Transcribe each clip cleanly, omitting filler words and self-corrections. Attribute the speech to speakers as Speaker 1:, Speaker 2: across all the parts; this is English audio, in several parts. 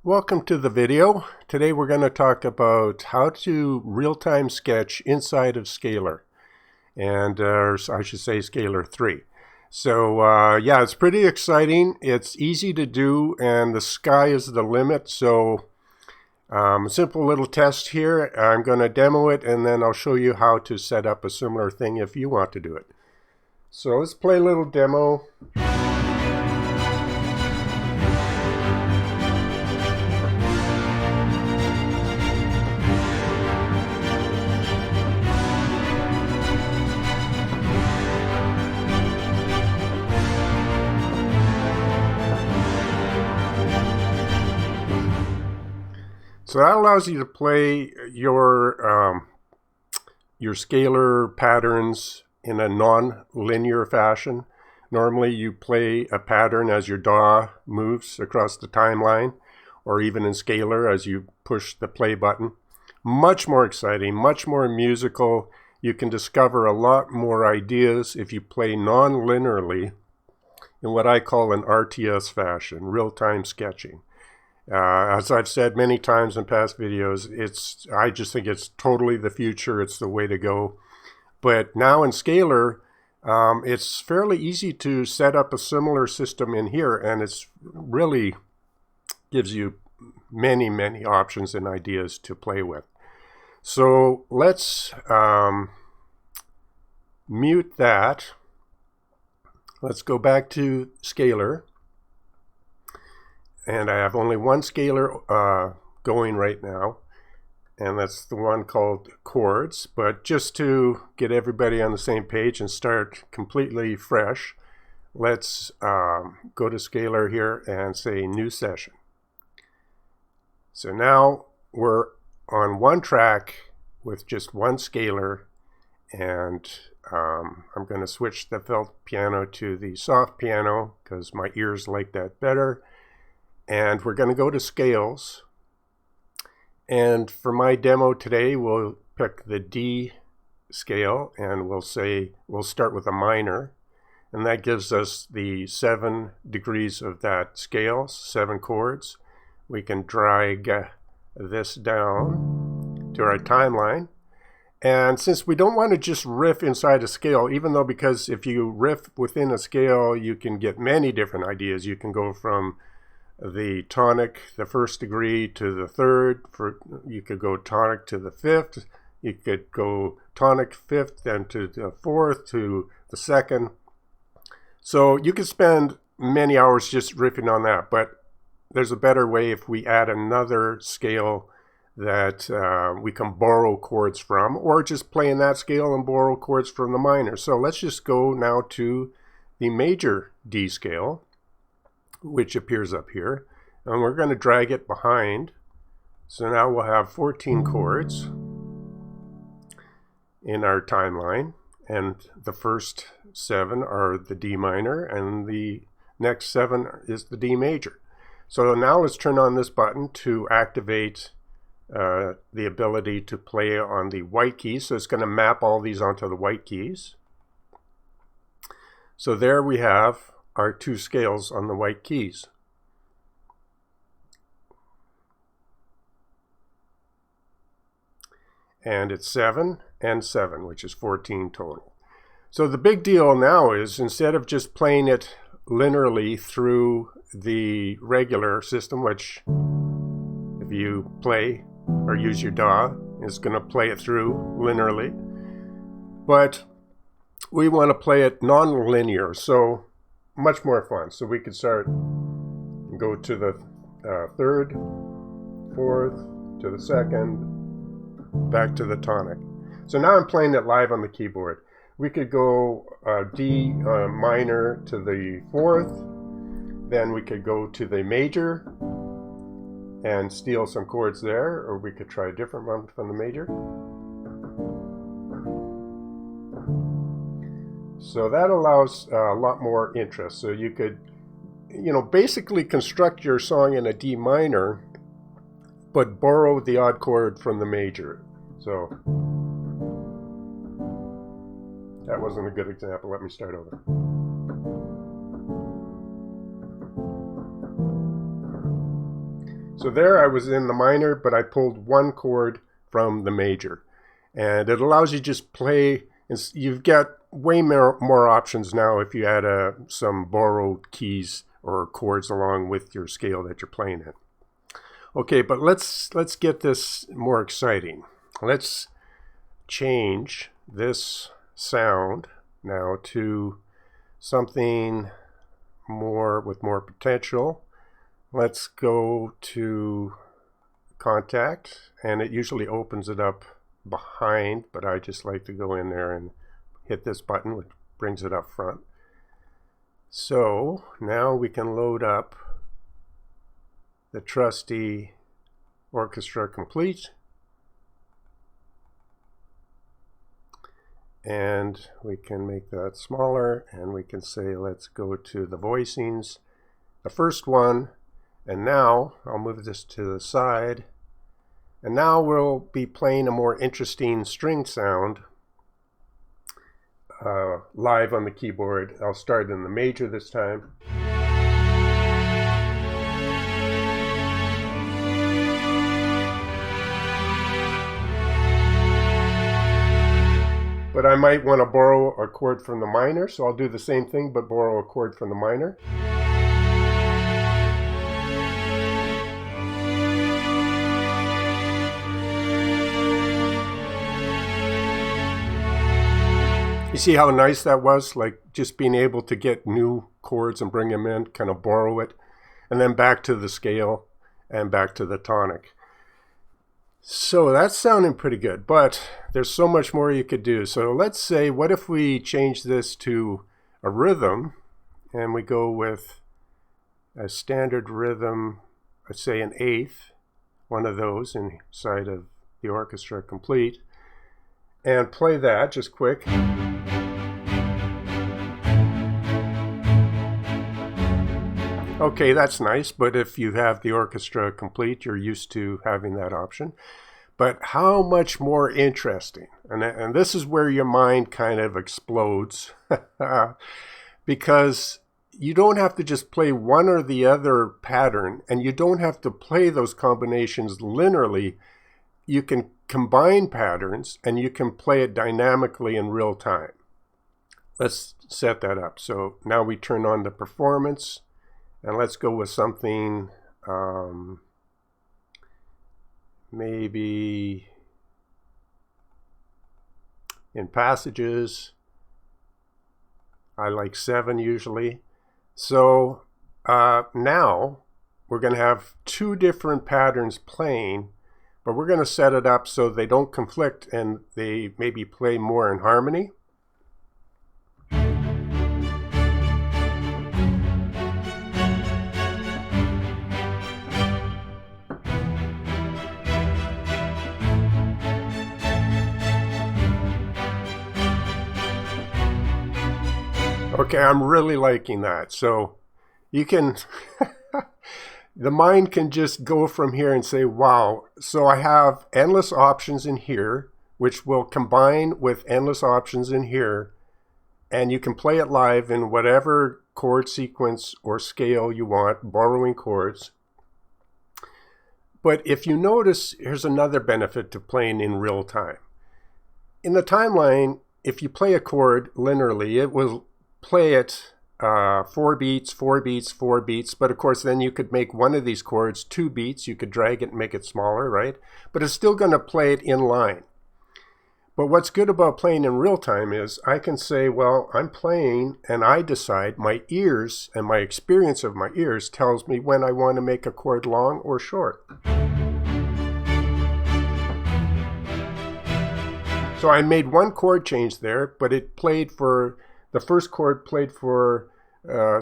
Speaker 1: Welcome to the video. Today we're going to talk about how to real-time sketch inside of Scalar, and I should say Scalar 3. So yeah, it's pretty exciting. It's easy to do, and the sky is the limit. So a simple little test here. I'm going to demo it, and then I'll show you how to set up a similar thing if you want to do it. So let's play a little demo. So that allows you to play your scalar patterns in a non-linear fashion. Normally you play a pattern as your DAW moves across the timeline, or even in Scalar as you push the play button. Much more exciting, much more musical. You can discover a lot more ideas if you play non-linearly in what I call an RTS fashion, real-time sketching. As I've said many times in past videos, I just think it's totally the future. It's the way to go. But now in Scalar, it's fairly easy to set up a similar system in here, and it's really gives you many options and ideas to play with. So let's mute that. Let's go back to Scalar. And I have only one scalar going right now, and that's the one called chords. But just to get everybody on the same page and start completely fresh, let's go to Scalar here and say new session. So now we're on one track with just one scalar, and I'm going to switch the felt piano to the soft piano because my ears like that better. And we're going to go to scales, and for my demo today we'll pick the D scale, and we'll start with a minor, and that gives us the 7 degrees of that scale, 7 chords. We can drag this down to our timeline, and since we don't want to just riff inside a scale, even though because if you riff within a scale you can get many different ideas. You can go from the tonic, the 1st degree, to the 3rd. You could go tonic to the 5th. You could go tonic 5th, then to the 4th, to the 2nd. So you could spend many hours just riffing on that. But there's a better way if we add another scale that we can borrow chords from, or just play in that scale and borrow chords from the minor. So let's just go now to the major D scale, which appears up here, and we're going to drag it behind. So now we'll have 14 chords in our timeline, and the first 7 are the D minor, and the next 7 is the D major. So now let's turn on this button to activate the ability to play on the white keys. So it's going to map all these onto the white keys. So there we have our 2 scales on the white keys. And it's 7 and 7, which is 14 total. So the big deal now is, instead of just playing it linearly through the regular system, which if you play or use your DAW, is going to play it through linearly, but we want to play it non-linear. So much more fun. So we could start and go to the 3rd, 4th, to the 2nd, back to the tonic. So now I'm playing it live on the keyboard. We could go D minor to the 4th, then we could go to the major and steal some chords there, or we could try a different one from the major. So that allows a lot more interest. So you could, basically construct your song in a D minor, but borrow the odd chord from the major. So that wasn't a good example. Let me start over. So there I was in the minor, but I pulled one chord from the major. And it allows you to just play, and you've got way more options now if you add some borrowed keys or chords along with your scale that you're playing in. Okay, but let's get this more exciting. Let's change this sound now to something more with more potential. Let's go to contact, and it usually opens it up behind, but I just like to go in there and hit this button, which brings it up front. So now we can load up the trusty Orchestra Complete, and we can make that smaller, and we can say let's go to the voicings, the first one, and now I'll move this to the side, and now we'll be playing a more interesting string sound live on the keyboard. I'll start in the major this time. But I might want to borrow a chord from the minor, so I'll do the same thing but borrow a chord from the minor. You see how nice that was? Like just being able to get new chords and bring them in, kind of borrow it, and then back to the scale and back to the tonic. So that's sounding pretty good, but there's so much more you could do. So let's say, what if we change this to a rhythm, and we go with a standard rhythm, let's say an eighth, one of those inside of the Orchestra Complete, and play that just quick. Okay, that's nice, but if you have the Orchestra Complete, you're used to having that option. But how much more interesting, and this is where your mind kind of explodes, because you don't have to just play one or the other pattern, and you don't have to play those combinations linearly. You can combine patterns, and you can play it dynamically in real time. Let's set that up. So now we turn on the performance, and let's go with something maybe in passages. I like 7 usually. So now we're going to have 2 different patterns playing, but we're going to set it up so they don't conflict and they maybe play more in harmony. Okay, I'm really liking that. So you can, the mind can just go from here and say, wow, so I have endless options in here, which will combine with endless options in here, and you can play it live in whatever chord sequence or scale you want, borrowing chords. But if you notice, here's another benefit to playing in real time. In the timeline, if you play a chord linearly, it will play it 4 beats, 4 beats, 4 beats, but of course then you could make one of these chords 2 beats. You could drag it and make it smaller, right? But it's still going to play it in line. But what's good about playing in real time is I can say, well, I'm playing, and I decide, my ears and my experience of my ears tells me when I want to make a chord long or short. So I made one chord change there, but it played for, the first chord played for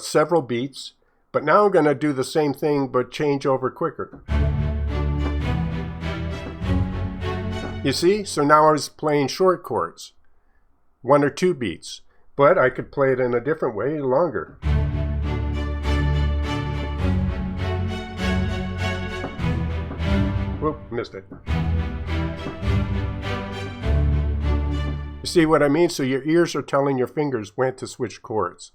Speaker 1: several beats, but now I'm going to do the same thing but change over quicker. You see? So now I was playing short chords, 1 or 2 beats, but I could play it in a different way, longer. Whoop, missed it. You see what I mean? So your ears are telling your fingers when to switch chords.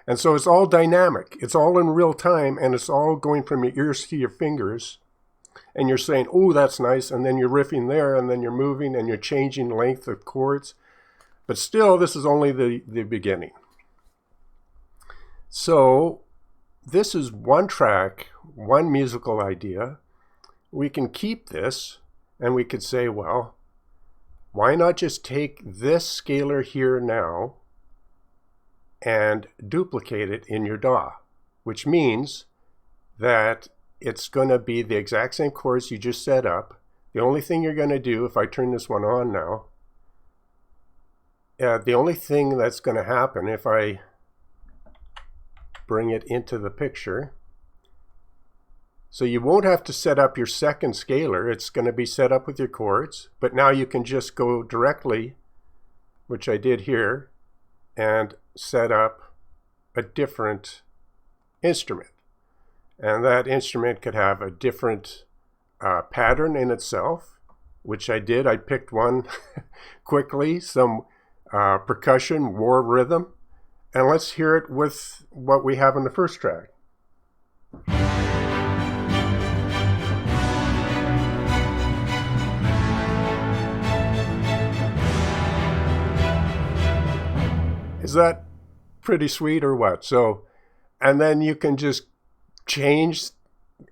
Speaker 1: And so it's all dynamic. It's all in real time, and it's all going from your ears to your fingers. and you're saying, oh, that's nice, and then you're riffing there, and then you're moving, and you're changing length of chords. But still, this is only the beginning. So this is one track, one musical idea. We can keep this, and we could say, well, why not just take this scalar here now and duplicate it in your DAW, which means that it's going to be the exact same chords you just set up. The only thing you're going to do, if I turn this one on now, the only thing that's going to happen if I bring it into the picture, so you won't have to set up your second scalar. It's going to be set up with your chords, but now you can just go directly, which I did here, and set up a different instrument. And that instrument could have a different pattern in itself, which I did. I picked one quickly, some percussion, war rhythm, and let's hear it with what we have in the first track. Is that pretty sweet or what? So, and then you can just change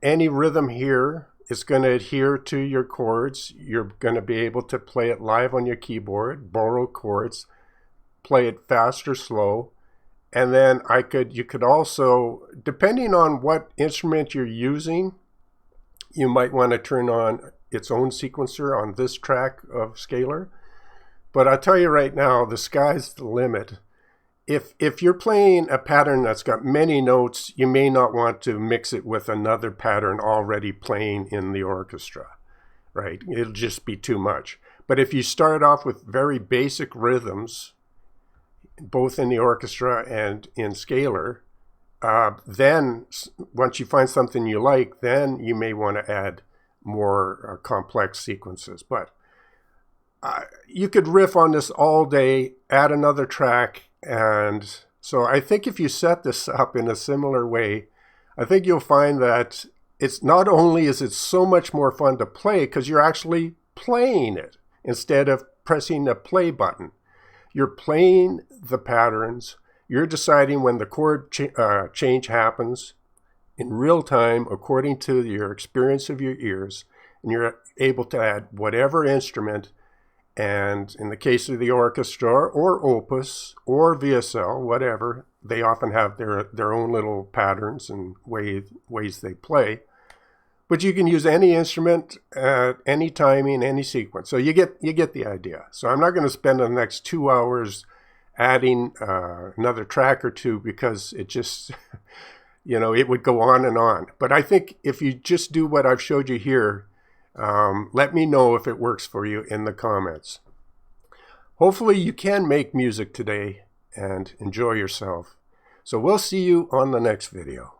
Speaker 1: any rhythm here. It's going to adhere to your chords. You're going to be able to play it live on your keyboard, borrow chords, play it fast or slow. And then you could also, depending on what instrument you're using, you might want to turn on its own sequencer on this track of scalar. But I'll tell you right now, the sky's the limit. If you're playing a pattern that's got many notes, you may not want to mix it with another pattern already playing in the orchestra, right? It'll just be too much. But if you start off with very basic rhythms, both in the orchestra and in scalar, then once you find something you like, then you may want to add more complex sequences. But you could riff on this all day, add another track. And so I think if you set this up in a similar way, I think you'll find that it's not only is it so much more fun to play because you're actually playing it instead of pressing the play button. You're playing the patterns. You're deciding when the chord change happens in real time according to your experience of your ears, and you're able to add whatever instrument. And in the case of the orchestra or opus or VSL, whatever, they often have their own little patterns and ways they play. But you can use any instrument at any timing, any sequence. So you get the idea. So I'm not going to spend the next 2 hours adding another track or two because it just, it would go on and on. But I think if you just do what I've showed you here, let me know if it works for you in the comments. Hopefully you can make music today and enjoy yourself. So we'll see you on the next video.